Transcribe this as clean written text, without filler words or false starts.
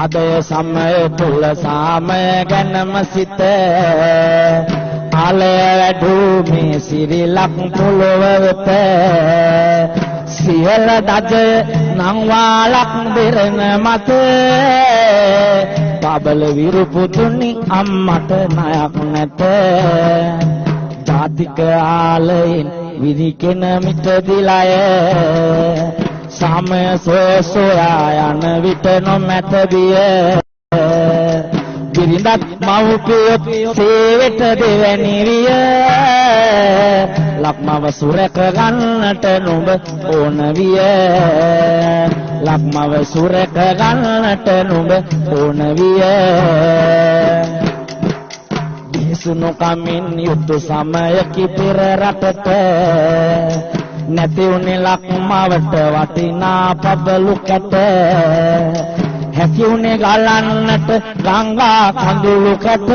ආදය සමය තුල සාමය ගැනම සිත ආලය වැඩූ මේ සිරිලක් පොළොව වෙත සියල දජය නංවාලක් දෙරණ මත බබල විරුපුතුනි අම්මට ණයක් නැත ජාතික ආලයෙන් විරිකෙන මිටදිලය සමය සෝසෝයා යන විට නොමැත බිය බිරිඳත් මව්පියොත් සේවෙත දෙවැනි විය ලක්මව සුරක ගන්නට නුඹ ඕන විය ලක්මව සුරක ගන්නට නුඹ ඕන විය දිසුණු කමින් යුතු සමයකි පෙර රටට නැති උනේ ලක්මවට වටිනා පබලු කැට හැකි උනේ ගලන්නට ගංගා කඳුළු කැට